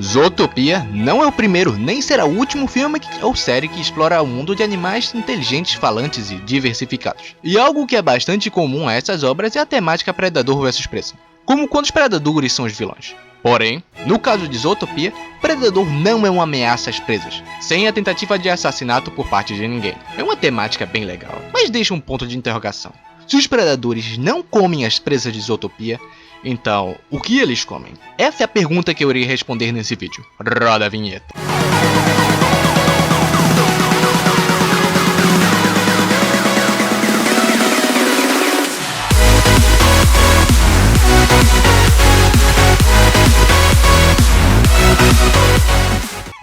Zootopia não é o primeiro nem será o último filme ou série que explora o mundo de animais inteligentes, falantes e diversificados. E algo que é bastante comum a essas obras é a temática predador versus presa, como quando os predadores são os vilões. Porém, no caso de Zootopia, o predador não é uma ameaça às presas, sem a tentativa de assassinato por parte de ninguém. É uma temática bem legal, mas deixa um ponto de interrogação. Se os predadores não comem as presas de Zootopia, então, o que eles comem? Essa é a pergunta que eu irei responder nesse vídeo. Roda a vinheta.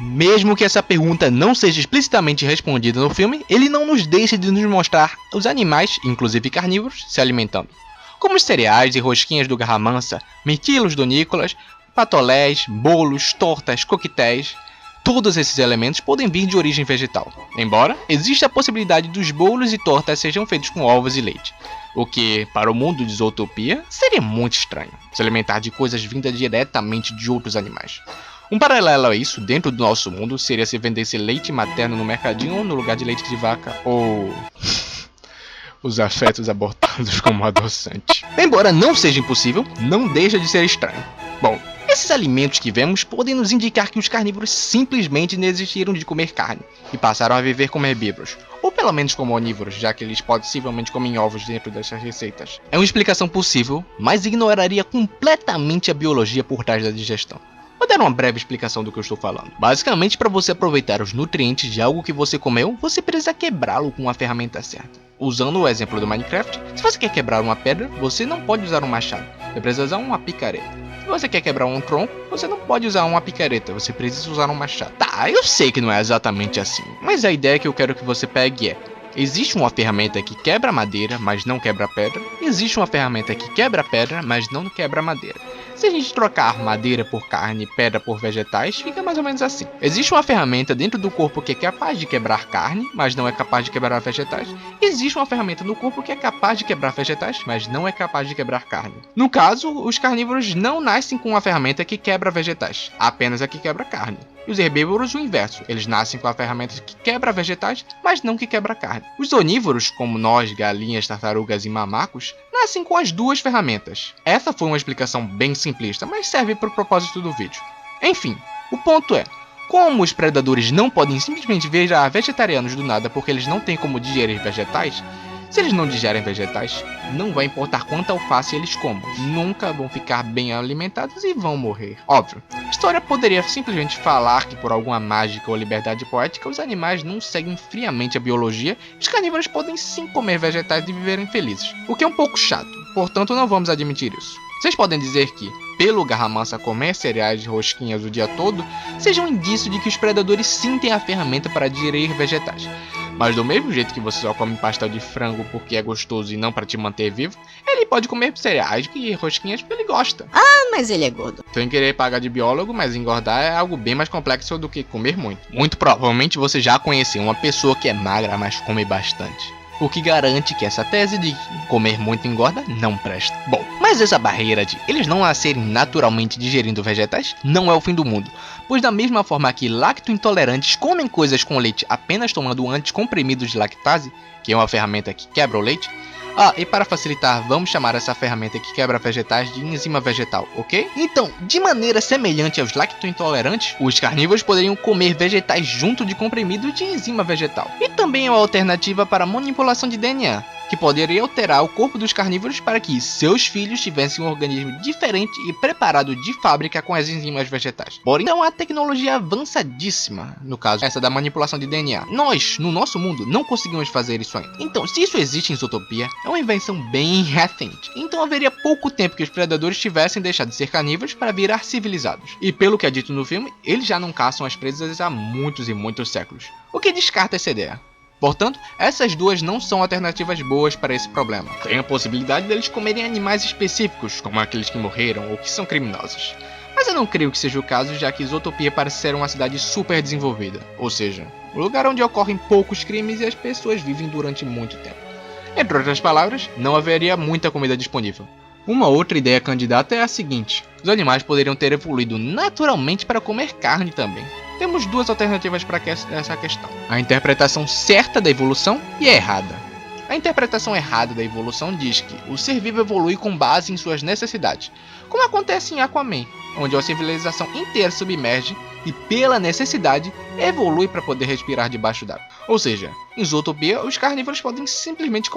Mesmo que essa pergunta não seja explicitamente respondida no filme, ele não nos deixa de nos mostrar os animais, inclusive carnívoros, se alimentando. Como os cereais e rosquinhas do Garra Mansa, mirtilos do Nicolas, patolés, bolos, tortas, coquetéis. Todos esses elementos podem vir de origem vegetal, embora exista a possibilidade dos bolos e tortas sejam feitos com ovos e leite, o que, para o mundo de Zootopia, seria muito estranho, se alimentar de coisas vindas diretamente de outros animais. Um paralelo a isso, dentro do nosso mundo, seria se vendesse leite materno no mercadinho no lugar de leite de vaca, ou os afetos abortados como adoçante. Embora não seja impossível, não deixa de ser estranho. Bom, esses alimentos que vemos podem nos indicar que os carnívoros simplesmente desistiram de comer carne e passaram a viver como herbívoros, ou pelo menos como onívoros, já que eles possivelmente comem ovos dentro dessas receitas. É uma explicação possível, mas ignoraria completamente a biologia por trás da digestão. Vou dar uma breve explicação do que eu estou falando. Basicamente, para você aproveitar os nutrientes de algo que você comeu, você precisa quebrá-lo com a ferramenta certa. Usando o exemplo do Minecraft, se você quer quebrar uma pedra, você não pode usar um machado, você precisa usar uma picareta. Se você quer quebrar um tronco, você não pode usar uma picareta, você precisa usar um machado. Tá, eu sei que não é exatamente assim, mas a ideia que eu quero que você pegue é: existe uma ferramenta que quebra madeira, mas não quebra pedra. Existe uma ferramenta que quebra pedra, mas não quebra madeira. Se a gente trocar madeira por carne e pedra por vegetais, fica mais ou menos assim. Existe uma ferramenta dentro do corpo que é capaz de quebrar carne, mas não é capaz de quebrar vegetais. Existe uma ferramenta no corpo que é capaz de quebrar vegetais, mas não é capaz de quebrar carne. No caso, os carnívoros não nascem com uma ferramenta que quebra vegetais, apenas a que quebra carne. E os herbívoros o inverso, eles nascem com a ferramenta que quebra vegetais, mas não que quebra carne. Os onívoros, como nós, galinhas, tartarugas e mamacos, nascem com as duas ferramentas. Essa foi uma explicação bem simplista, mas serve para o propósito do vídeo. Enfim, o ponto é: como os predadores não podem simplesmente virar vegetarianos do nada porque eles não têm como digerir vegetais, se eles não digerem vegetais, não vai importar quanta alface eles comam, nunca vão ficar bem alimentados e vão morrer. Óbvio, a história poderia simplesmente falar que por alguma mágica ou liberdade poética os animais não seguem friamente a biologia e os carnívoros podem sim comer vegetais e viverem felizes, o que é um pouco chato, portanto não vamos admitir isso. Vocês podem dizer que, pelo Garra Mansa comer cereais e rosquinhas o dia todo, seja um indício de que os predadores sim têm a ferramenta para digerir vegetais. Mas do mesmo jeito que você só come pastel de frango porque é gostoso e não para te manter vivo, ele pode comer cereais e rosquinhas porque ele gosta. Ah, mas ele é gordo. Sem querer pagar de biólogo, mas engordar é algo bem mais complexo do que comer muito. Muito provavelmente você já conheceu uma pessoa que é magra, mas come bastante. O que garante que essa tese de comer muito engorda não presta. Bom, mas essa barreira de eles não nascerem naturalmente digerindo vegetais não é o fim do mundo, pois da mesma forma que lacto-intolerantes comem coisas com leite apenas tomando anticomprimidos de lactase, que é uma ferramenta que quebra o leite. E para facilitar, vamos chamar essa ferramenta que quebra vegetais de enzima vegetal, ok? Então, de maneira semelhante aos lacto-intolerantes, os carnívoros poderiam comer vegetais junto de comprimidos de enzima vegetal. E também é uma alternativa para a manipulação de DNA, que poderia alterar o corpo dos carnívoros para que seus filhos tivessem um organismo diferente e preparado de fábrica com as enzimas vegetais. Porém, é uma tecnologia avançadíssima, no caso, essa da manipulação de DNA. Nós, no nosso mundo, não conseguimos fazer isso ainda. Então, se isso existe em Zootopia, é uma invenção bem recente. Então haveria pouco tempo que os predadores tivessem deixado de ser carnívoros para virar civilizados. E pelo que é dito no filme, eles já não caçam as presas há muitos e muitos séculos, o que descarta essa ideia. Portanto, essas duas não são alternativas boas para esse problema. Tem a possibilidade deles comerem animais específicos, como aqueles que morreram ou que são criminosos. Mas eu não creio que seja o caso, já que Zootopia parece ser uma cidade super desenvolvida, ou seja, um lugar onde ocorrem poucos crimes e as pessoas vivem durante muito tempo. Entre outras palavras, não haveria muita comida disponível. Uma outra ideia candidata é a seguinte: os animais poderiam ter evoluído naturalmente para comer carne também. Temos duas alternativas para essa questão: a interpretação certa da evolução e a errada. A interpretação errada da evolução diz que o ser vivo evolui com base em suas necessidades, como acontece em Aquaman, onde a civilização inteira submerge e, pela necessidade, evolui para poder respirar debaixo d'água. Ou seja, em Zootopia, os carnívoros podem simplesmente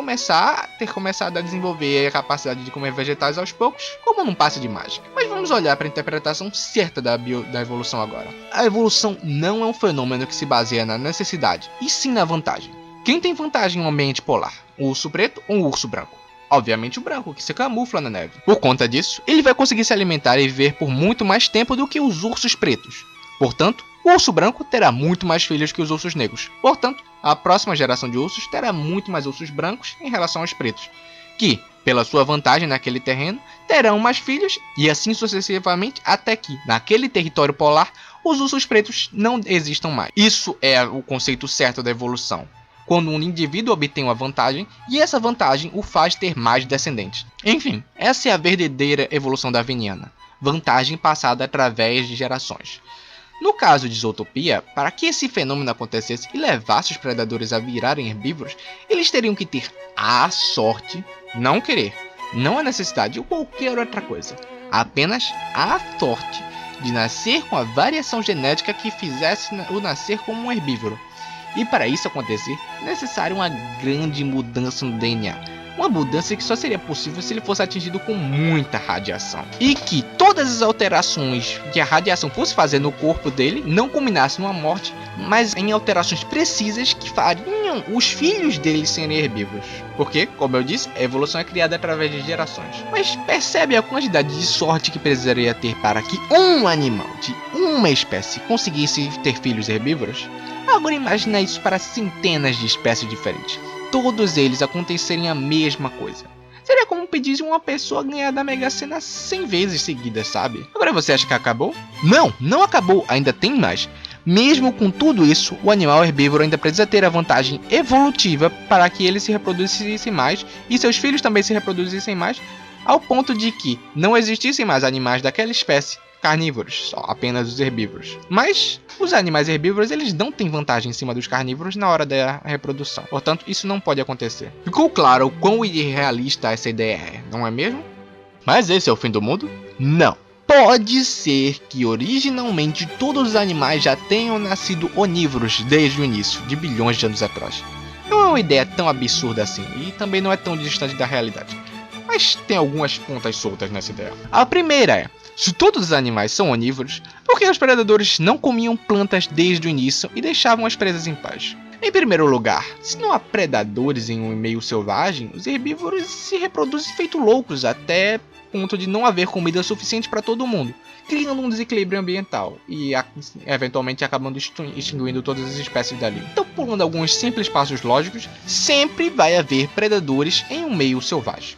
ter começado a desenvolver a capacidade de comer vegetais aos poucos, como num passe de mágica. Mas vamos olhar para a interpretação certa da evolução agora. A evolução não é um fenômeno que se baseia na necessidade, e sim na vantagem. Quem tem vantagem em um ambiente polar? O urso preto ou o urso branco? Obviamente o branco, que se camufla na neve. Por conta disso, ele vai conseguir se alimentar e viver por muito mais tempo do que os ursos pretos. Portanto, o urso branco terá muito mais filhos que os ursos negros. Portanto, a próxima geração de ursos terá muito mais ursos brancos em relação aos pretos, que, pela sua vantagem naquele terreno, terão mais filhos e assim sucessivamente até que, naquele território polar, os ursos pretos não existam mais. Isso é o conceito certo da evolução, quando um indivíduo obtém uma vantagem e essa vantagem o faz ter mais descendentes. Enfim, essa é a verdadeira evolução darwiniana, vantagem passada através de gerações. No caso de Zootopia, para que esse fenômeno acontecesse e levasse os predadores a virarem herbívoros, eles teriam que ter a sorte, não querer, não a necessidade ou qualquer outra coisa, apenas a sorte de nascer com a variação genética que fizesse o nascer como um herbívoro. E para isso acontecer, é necessária uma grande mudança no DNA. Uma mudança que só seria possível se ele fosse atingido com muita radiação. E que todas as alterações que a radiação fosse fazer no corpo dele não culminassem numa morte, mas em alterações precisas que fariam os filhos dele serem herbívoros. Porque, como eu disse, a evolução é criada através de gerações. Mas percebe a quantidade de sorte que precisaria ter para que um animal de uma espécie conseguisse ter filhos herbívoros? Agora imagina isso para centenas de espécies diferentes. Todos eles acontecerem a mesma coisa. Seria como pedir uma pessoa ganhar da Mega Sena 100 vezes seguidas, sabe? Agora você acha que acabou? Não, não acabou, ainda tem mais. Mesmo com tudo isso, o animal herbívoro ainda precisa ter a vantagem evolutiva para que ele se reproduzisse mais e seus filhos também se reproduzissem mais, ao ponto de que não existissem mais animais daquela espécie carnívoros, só apenas os herbívoros. Mas os animais herbívoros eles não têm vantagem em cima dos carnívoros na hora da reprodução. Portanto, isso não pode acontecer. Ficou claro o quão irrealista essa ideia é, não é mesmo? Mas esse é o fim do mundo? Não. Pode ser que originalmente todos os animais já tenham nascido onívoros desde o início, de bilhões de anos atrás. Não é uma ideia tão absurda assim, e também não é tão distante da realidade. Mas tem algumas pontas soltas nessa ideia. A primeira é: se todos os animais são onívoros, por que os predadores não comiam plantas desde o início e deixavam as presas em paz? Em primeiro lugar, se não há predadores em um meio selvagem, os herbívoros se reproduzem feito loucos até ponto de não haver comida suficiente para todo mundo, criando um desequilíbrio ambiental e eventualmente acabando extinguindo todas as espécies dali. Então, pulando alguns simples passos lógicos, sempre vai haver predadores em um meio selvagem.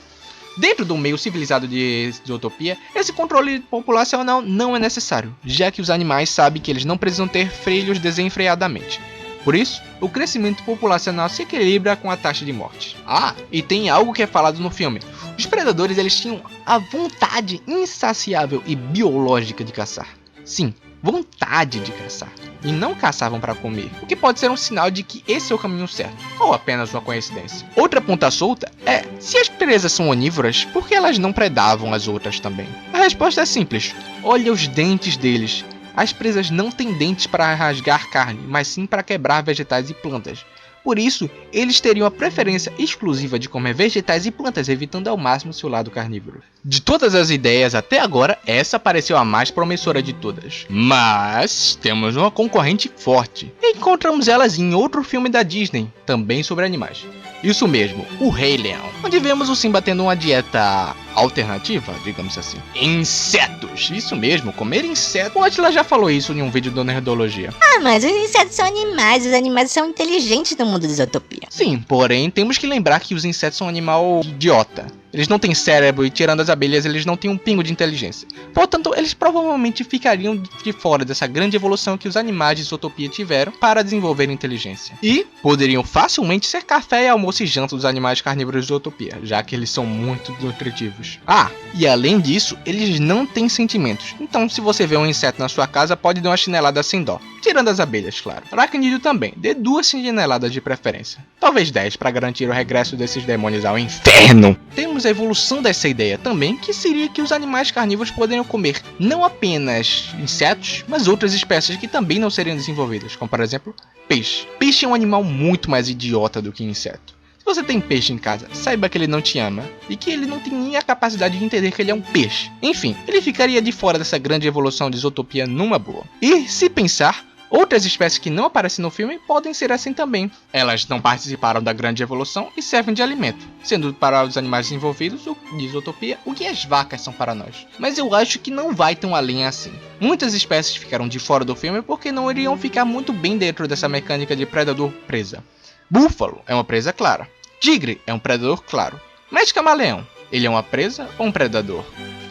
Dentro do meio civilizado de Zootopia, esse controle populacional não é necessário, já que os animais sabem que eles não precisam ter filhos desenfreadamente. Por isso, o crescimento populacional se equilibra com a taxa de morte. Ah, e tem algo que é falado no filme. Os predadores eles tinham a vontade insaciável e biológica de caçar. Sim, vontade de caçar. E não caçavam para comer, o que pode ser um sinal de que esse é o caminho certo, ou apenas uma coincidência. Outra ponta solta é: se as presas são onívoras, por que elas não predavam as outras também? A resposta é simples: olha os dentes deles. As presas não têm dentes para rasgar carne, mas sim para quebrar vegetais e plantas. Por isso, eles teriam a preferência exclusiva de comer vegetais e plantas, evitando ao máximo seu lado carnívoro. De todas as ideias até agora, essa pareceu a mais promissora de todas. Mas temos uma concorrente forte. Encontramos elas em outro filme da Disney, também sobre animais. Isso mesmo, o Rei Leão, onde vemos o Simba tendo uma dieta alternativa, digamos assim. Insetos, isso mesmo, comer insetos. O Atila já falou isso em um vídeo do Nerdologia. Ah, mas os insetos são animais, os animais são inteligentes no mundo de Zootopia. Sim, porém temos que lembrar que os insetos são um animal idiota. Eles não têm cérebro e, tirando as abelhas, eles não têm um pingo de inteligência. Portanto, eles provavelmente ficariam de fora dessa grande evolução que os animais de Zootopia tiveram para desenvolver inteligência. E poderiam facilmente ser café, almoço e janta dos animais carnívoros de Zootopia, já que eles são muito nutritivos. Ah, e além disso, eles não têm sentimentos. Então, se você vê um inseto na sua casa, pode dar uma chinelada sem dó. Tirando as abelhas, claro. Aracnídeo também, dê 2 chineladas de preferência. Talvez 10 para garantir o regresso desses demônios ao inferno. Temos a evolução dessa ideia também, que seria que os animais carnívoros poderiam comer não apenas insetos, mas outras espécies que também não seriam desenvolvidas, como por exemplo, peixe. Peixe é um animal muito mais idiota do que inseto. Se você tem peixe em casa, saiba que ele não te ama e que ele não tem nem a capacidade de entender que ele é um peixe. Enfim, ele ficaria de fora dessa grande evolução de Zootopia numa boa. E, se pensar, outras espécies que não aparecem no filme podem ser assim também. Elas não participaram da grande evolução e servem de alimento, sendo para os animais desenvolvidos de Zootopia o que as vacas são para nós. Mas eu acho que não vai tão além assim. Muitas espécies ficaram de fora do filme porque não iriam ficar muito bem dentro dessa mecânica de predador-presa. Búfalo é uma presa clara. Tigre é um predador claro. Mas camaleão, ele é uma presa ou um predador?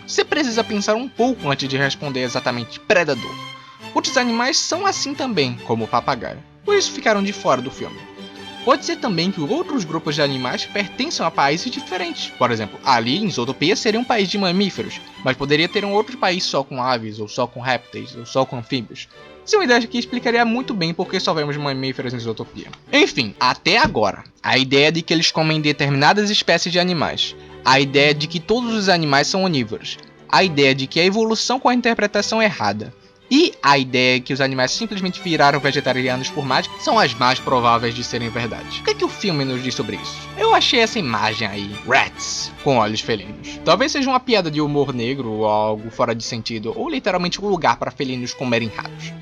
Você precisa pensar um pouco antes de responder exatamente predador. Outros animais são assim também, como o papagaio. Por isso ficaram de fora do filme. Pode ser também que outros grupos de animais pertençam a países diferentes. Por exemplo, ali em Zootopia seria um país de mamíferos, mas poderia ter um outro país só com aves, ou só com répteis, ou só com anfíbios. Isso é uma ideia que explicaria muito bem porque só vemos mamíferos em Zootopia. Enfim, até agora, a ideia de que eles comem determinadas espécies de animais, a ideia de que todos os animais são onívoros, a ideia de que a evolução com a interpretação errada, e a ideia que os animais simplesmente viraram vegetarianos por mágica são as mais prováveis de serem verdade. O que é que o filme nos diz sobre isso? Eu achei essa imagem aí, rats, com olhos felinos. Talvez seja uma piada de humor negro ou algo fora de sentido, ou literalmente um lugar para felinos comerem ratos.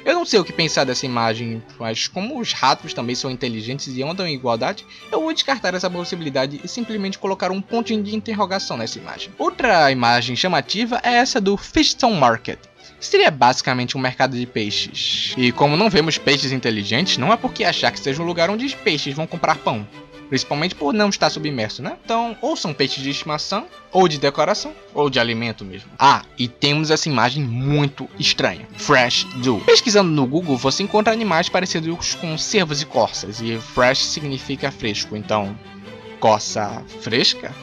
Eu não sei o que pensar dessa imagem, mas como os ratos também são inteligentes e andam em igualdade, eu vou descartar essa possibilidade e simplesmente colocar um pontinho de interrogação nessa imagem. Outra imagem chamativa é essa do Fishstone Market. Seria basicamente um mercado de peixes. E como não vemos peixes inteligentes, não é porque achar que seja um lugar onde os peixes vão comprar pão. Principalmente por não estar submerso, né? Então, ou são peixes de estimação, ou de decoração, ou de alimento mesmo. Ah, e temos essa imagem muito estranha. Fresh Zoo. Pesquisando no Google, você encontra animais parecidos com cervos e corças. E fresh significa fresco, então... Corça fresca?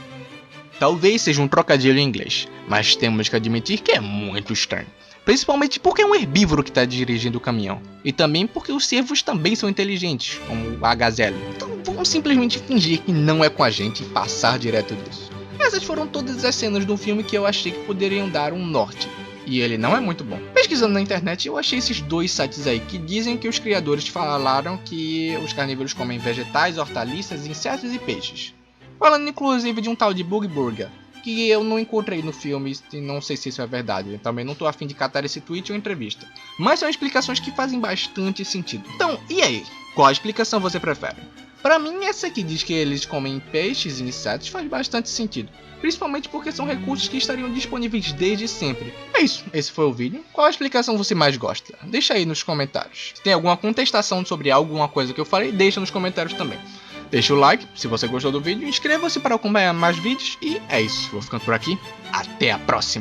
Talvez seja um trocadilho em inglês, mas temos que admitir que é muito estranho. Principalmente porque é um herbívoro que está dirigindo o caminhão. E também porque os cervos também são inteligentes, como a gazelle. Então vamos simplesmente fingir que não é com a gente e passar direto disso. Essas foram todas as cenas do filme que eu achei que poderiam dar um norte. E ele não é muito bom. Pesquisando na internet, eu achei esses 2 sites aí que dizem que os criadores falaram que os carnívoros comem vegetais, hortaliças, insetos e peixes. Falando inclusive de um tal de Bug Burger, que eu não encontrei no filme e não sei se isso é verdade. Eu também não tô afim de catar esse tweet ou entrevista. Mas são explicações que fazem bastante sentido. Então, e aí? Qual a explicação você prefere? Pra mim, essa que diz que eles comem peixes e insetos faz bastante sentido. Principalmente porque são recursos que estariam disponíveis desde sempre. É isso, esse foi o vídeo. Qual a explicação você mais gosta? Deixa aí nos comentários. Se tem alguma contestação sobre alguma coisa que eu falei, deixa nos comentários também. Deixa o like se você gostou do vídeo, inscreva-se para acompanhar mais vídeos e é isso. Vou ficando por aqui. Até a próxima!